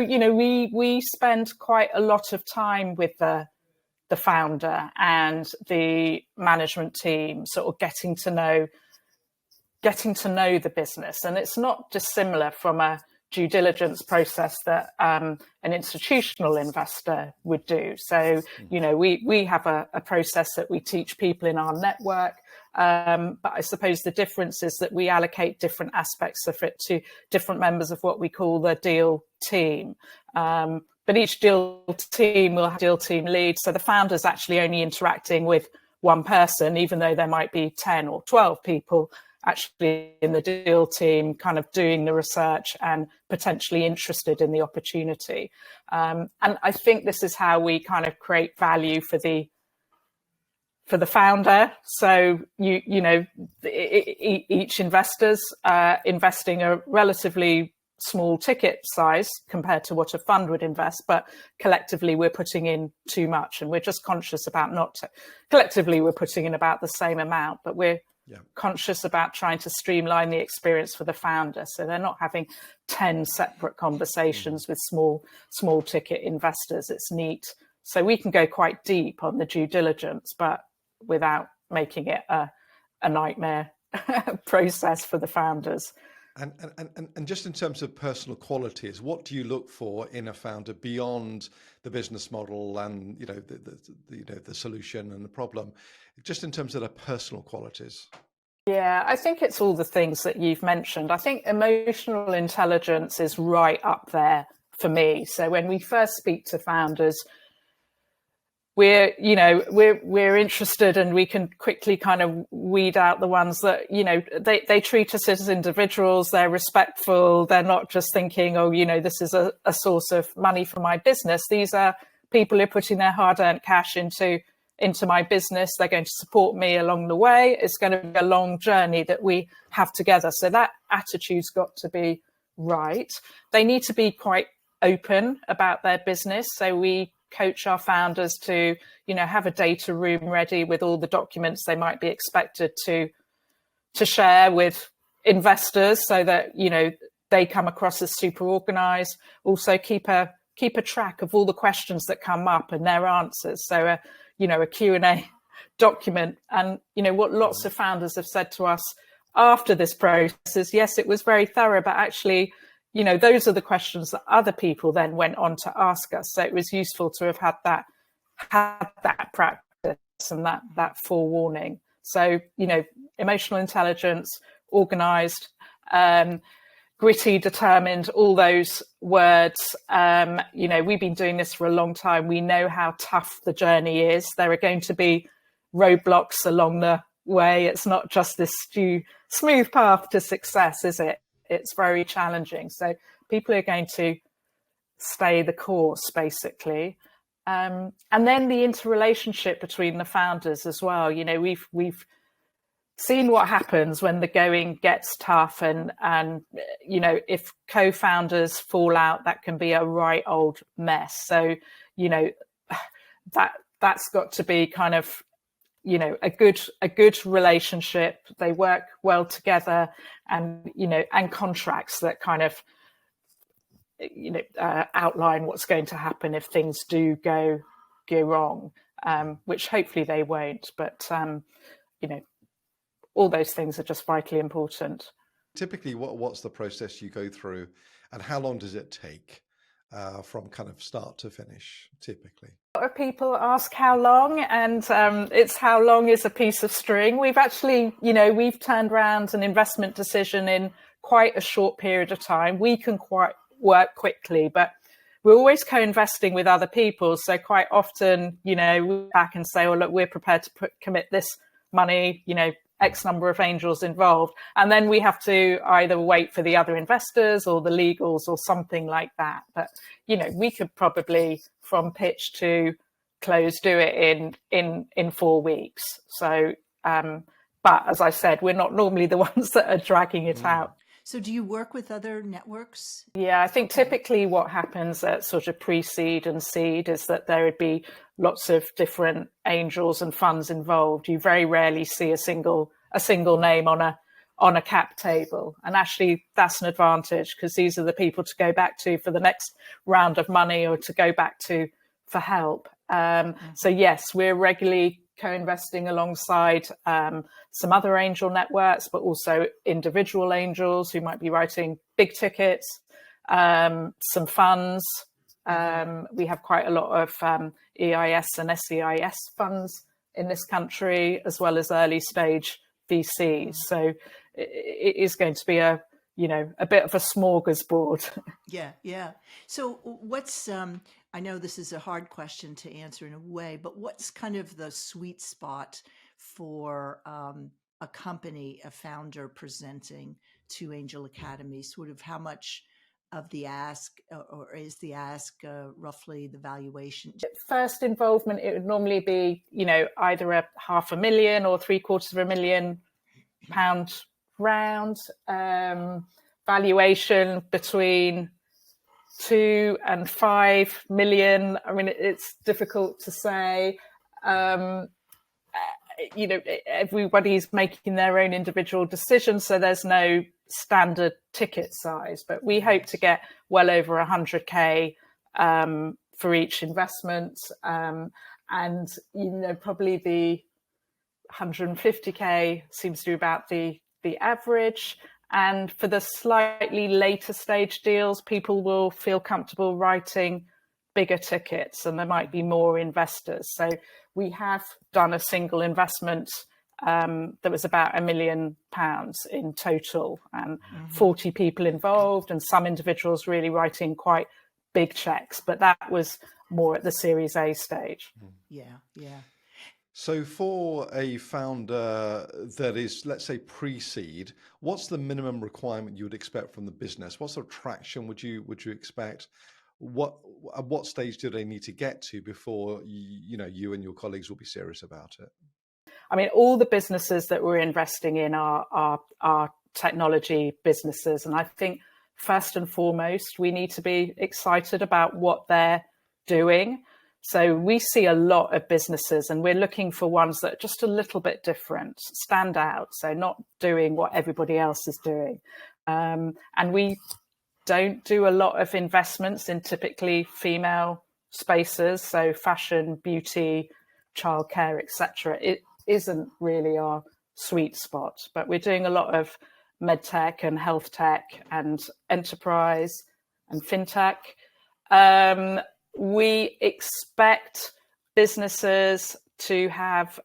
we spend quite a lot of time with the founder and the management team, sort of getting to know the business. And it's not dissimilar from a due diligence process that an institutional investor would do. So, we have a process that we teach people in our network. But I suppose the difference is that we allocate different aspects of it to different members of what we call the deal team. But each deal team will have a deal team lead. So the founder's actually only interacting with one person, even though there might be 10 or 12 people actually in the deal team kind of doing the research and potentially interested in the opportunity. And I think this is how we kind of create value for the founder. So, each investor's investing a relatively small ticket size compared to what a fund would invest, but collectively we're putting in too much, and we're just conscious about collectively we're putting in about the same amount, but we're conscious about trying to streamline the experience for the founder, so they're not having 10 separate conversations with small ticket investors. It's neat, so we can go quite deep on the due diligence, but without making it a nightmare process for the founders. And just in terms of personal qualities, what do you look for in a founder beyond the business model and the solution and the problem, just in terms of their personal qualities? Yeah, I think it's all the things that you've mentioned. I think emotional intelligence is right up there for me. So when we first speak to founders, we're interested, and we can quickly kind of weed out the ones that, they treat us as individuals, they're respectful, they're not just thinking, this is a source of money for my business. These are people who are putting their hard-earned cash into my business. They're going to support me along the way. It's going to be a long journey that we have together. So that attitude's got to be right. They need to be quite open about their business. So we coach our founders to, have a data room ready with all the documents they might be expected to share with investors, so that, they come across as super organized. Also keep a track of all the questions that come up and their answers. So, a Q&A document. And, what lots of founders have said to us after this process is, yes, it was very thorough, but actually, those are the questions that other people then went on to ask us. So it was useful to have had that practice and that forewarning. So, emotional intelligence, organized, gritty, determined, all those words. We've been doing this for a long time. We know how tough the journey is. There are going to be roadblocks along the way. It's not just this smooth path to success, is it? It's very challenging. So people are going to stay the course, basically. And then the interrelationship between the founders as well. We've seen what happens when the going gets tough, and if co-founders fall out, that can be a right old mess. So, that's got to be kind of, a good relationship. They work well together, and and contracts that kind of outline what's going to happen if things do go wrong, which hopefully they won't. But all those things are just vitally important. Typically, what's the process you go through, and how long does it take from kind of start to finish, typically? A lot of people ask how long, and it's how long is a piece of string. We've actually, we've turned around an investment decision in quite a short period of time. We can work quickly, but we're always co-investing with other people. So quite often, we're back and say, oh, look, we're prepared to commit this money, X number of angels involved. And then we have to either wait for the other investors or the legals or something like that. But, we could probably from pitch to close do it in 4 weeks. So, but as I said, we're not normally the ones that are dragging it out. So do you work with other networks? Yeah, I think typically what happens at sort of pre-seed and seed is that there would be lots of different angels and funds involved. You very rarely see a single name on on a cap table. And actually, that's an advantage because these are the people to go back to for the next round of money or to go back to for help. So yes, we're regularly co-investing alongside some other angel networks, but also individual angels who might be writing big tickets, some funds. We have quite a lot of EIS and SEIS funds in this country, as well as early stage VCs. So it is going to be a bit of a smorgasbord. Yeah. So what's, I know this is a hard question to answer in a way, but what's kind of the sweet spot for a company, a founder presenting to Angel Academe? Sort of how much of the ask, or is the ask roughly the valuation? First involvement, it would normally be, either £500,000 or £750,000 round. Valuation between 2 and 5 million. I mean, it's difficult to say. Everybody's making their own individual decisions, so there's no standard ticket size. But we hope to get well over 100K for each investment, and probably the 150K seems to be about the average. And for the slightly later stage deals, people will feel comfortable writing bigger tickets and there might be more investors. So we have done a single investment that was about £1 million in total, and 40 people involved, and some individuals really writing quite big checks, but that was more at the Series A stage. Yeah. So for a founder that is, let's say, pre-seed, what's the minimum requirement you would expect from the business? What sort of traction would you expect? At what stage do they need to get to before you and your colleagues will be serious about it? I mean, all the businesses that we're investing in are technology businesses, and I think first and foremost we need to be excited about what they're doing. So we see a lot of businesses and we're looking for ones that are just a little bit different, stand out, so not doing what everybody else is doing. And we don't do a lot of investments in typically female spaces, so fashion, beauty, childcare, etc. It isn't really our sweet spot, but we're doing a lot of medtech and health tech and enterprise and fintech. We expect businesses to have,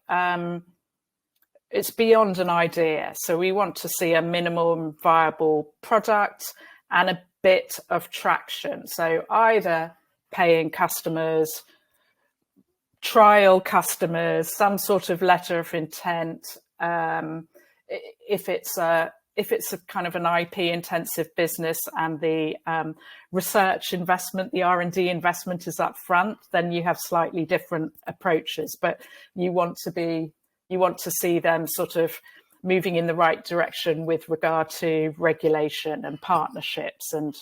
it's beyond an idea. So we want to see a minimum viable product and a bit of traction. So either paying customers, trial customers, some sort of letter of intent. If it's a kind of an IP intensive business and the research investment, the R&D investment is up front, then you have slightly different approaches. But you want to see them sort of moving in the right direction with regard to regulation and partnerships and,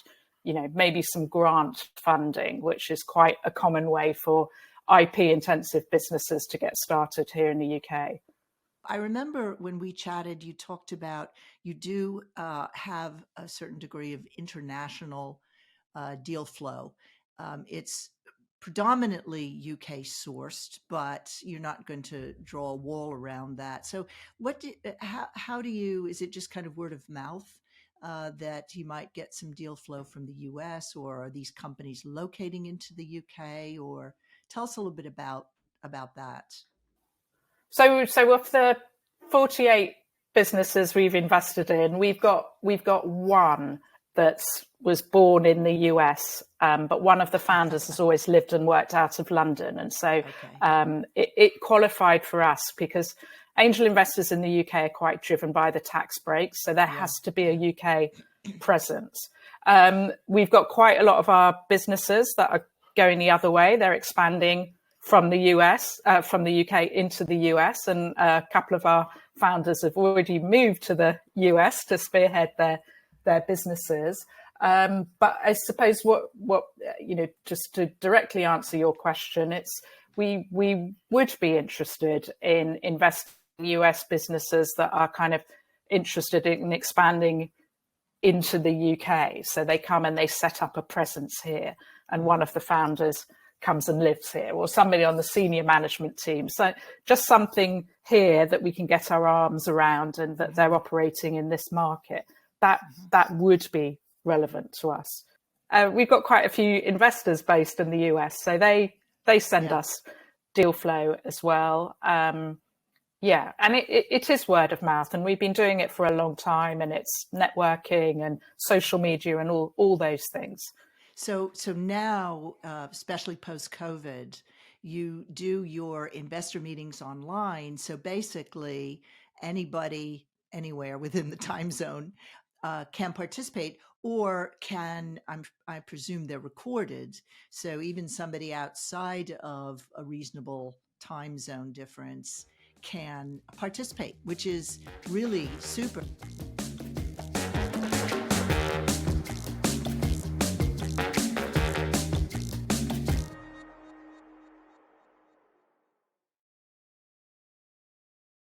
maybe some grant funding, which is quite a common way for IP intensive businesses to get started here in the UK. I remember when we chatted, you talked about you do have a certain degree of international deal flow. It's predominantly UK sourced, but you're not going to draw a wall around that. So how do you, is it just kind of word of mouth that you might get some deal flow from the US, or are these companies locating into the UK? Or tell us a little bit about that. So of the 48 businesses we've invested in, we've got one that was born in the US, but one of the founders has always lived and worked out of London, and so it qualified for us because angel investors in the UK are quite driven by the tax breaks, so there has to be a UK presence. We've got quite a lot of our businesses that are going the other way; they're expanding from the UK into the US, and a couple of our founders have already moved to the US to spearhead their businesses. But I suppose what just to directly answer your question, it's we would be interested in investing in US businesses that are kind of interested in expanding into the UK. So they come and they set up a presence here, and one of the founders comes and lives here, or somebody on the senior management team. So just something here that we can get our arms around, and that they're operating in this market. That would be relevant to us. We've got quite a few investors based in the US, so they send us deal flow as well. And it is word of mouth, and we've been doing it for a long time, and it's networking and social media and all those things. So now, especially post-COVID, you do your investor meetings online. So basically, anybody anywhere within the time zone can participate, or I presume they're recorded. So even somebody outside of a reasonable time zone difference can participate, which is really super.